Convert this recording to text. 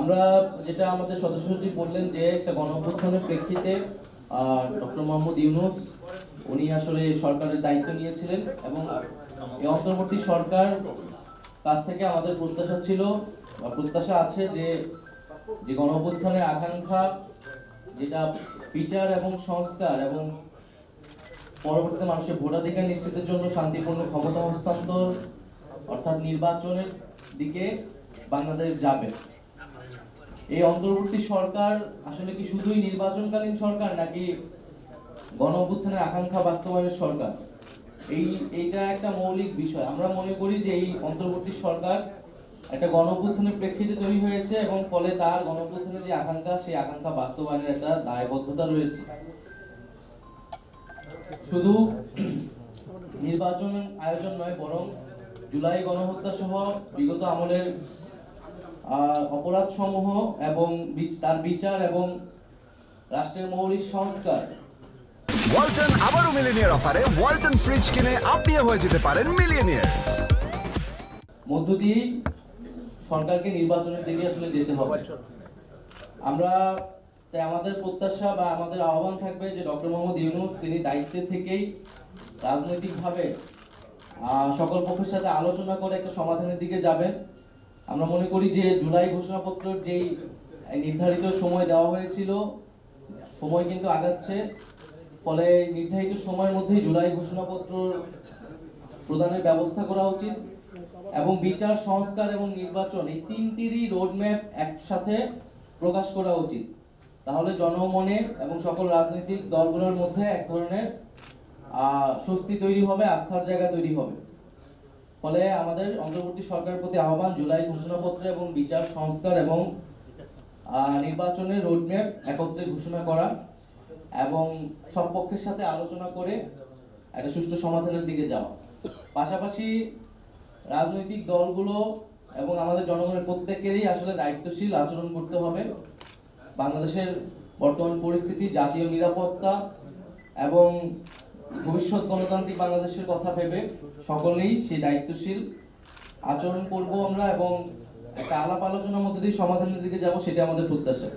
আমরা যেটা আমাদের সদস্য সচিব বললেন যে একটা গণঅভ্যুত্থানের প্রেক্ষিতে ডক্টর মোহাম্মদ ইউনূস উনি আসলে সরকারের দায়িত্ব নিয়েছিলেন এবং এই অন্তর্বর্তী সরকার কাছ থেকে আমাদের প্রত্যাশা ছিল বা প্রত্যাশা আছে যে গণঅভ্যুত্থানের আকাঙ্ক্ষা যেটা বিচার এবং সংস্কার এবং পরবর্তীতে মানুষের ভোটাধিকার নিশ্চিতের জন্য শান্তিপূর্ণ ক্ষমতা হস্তান্তর অর্থাৎ নির্বাচনের দিকে বাংলাদেশ যাবে। এই অন্তর্বর্তী সরকার আসলে কি শুধুই নির্বাচনকালীন সরকার নাকি গণঅভ্যুত্থানের আকাঙ্ক্ষা বাস্তবায়নের সরকার? এইটা একটা মৌলিক বিষয়। আমরা মনে করি যে এই অন্তর্বর্তী সরকার একটা গণঅভ্যুত্থানের প্রেক্ষিতে তৈরি হয়েছে এবং ফলে তার গণঅভ্যুত্থানের যে আকাঙ্ক্ষা সেই আকাঙ্ক্ষা বাস্তবায়নের একটা দায়বদ্ধতা রয়েছে। শুধু নির্বাচন আয়োজন নয়, বরং জুলাই গণহত্যা সহ বিগত আমলের অপরাধ সমূহ এবং তার বিচার এবং রাষ্ট্রের মৌলিক সংস্কার। ওয়ালটন আবারও মিলিয়নিয়ার অফারে ওয়ালটন ফ্রিজ কিনে আপনিও হয়ে যেতে পারেন মিলিয়নিয়ার। মধ্য দিয়ে সরকারকে নির্বাচনের দিকে আসলে যেতে হবে। আমরা তাই আমাদের প্রত্যাশা বা আমাদের আহ্বান থাকবে যে ডক্টর মোহাম্মদ ইউনূস তিনি দায়িত্বে থেকেই রাজনৈতিকভাবে সকল পক্ষের সাথে আলোচনা করে একটা সমাধানের দিকে যাবেন। আমরা মনে করি যে জুলাই ঘোষণাপত্রের যেই নির্ধারিত সময় দেওয়া হয়েছিল, সময় কিন্তু আগাচ্ছে, ফলে নির্ধারিত সময়ের মধ্যেই জুলাই ঘোষণাপত্র প্রদানের ব্যবস্থা করা উচিত এবং বিচার, সংস্কার এবং নির্বাচন এই তিনটিরই রোডম্যাপ একসাথে প্রকাশ করা উচিত। তাহলে জনমনে এবং সকল রাজনৈতিক দলগুলোর মধ্যে এক ধরনের স্বস্তি তৈরি হবে, আস্থার জায়গা তৈরি হবে। ফলে আমাদের অন্তর্বর্তী সরকারের প্রতি আহ্বান জুলাই ঘোষণাপত্র এবং বিচার, সংস্কার এবং নির্বাচনের রোডম্যাপ একত্রে ঘোষণা করা এবং সব পক্ষের সাথে আলোচনা করে একটা সুষ্ঠু সমাধানের দিকে যাওয়া। পাশাপাশি রাজনৈতিক দলগুলো এবং আমাদের জনগণের প্রত্যেকেরই আসলে দায়িত্বশীল আচরণ করতে হবে। বাংলাদেশের বর্তমান পরিস্থিতি, জাতীয় নিরাপত্তা এবং ভবিষ্যৎ গণতান্ত্রিক বাংলাদেশের কথা ভেবে সকলেই সেই দায়িত্বশীল আচরণ করব আমরা এবং একটা আলাপ আলোচনার মধ্যে দিয়ে সমাধানের দিকে যাব, সেটা আমাদের প্রত্যাশা।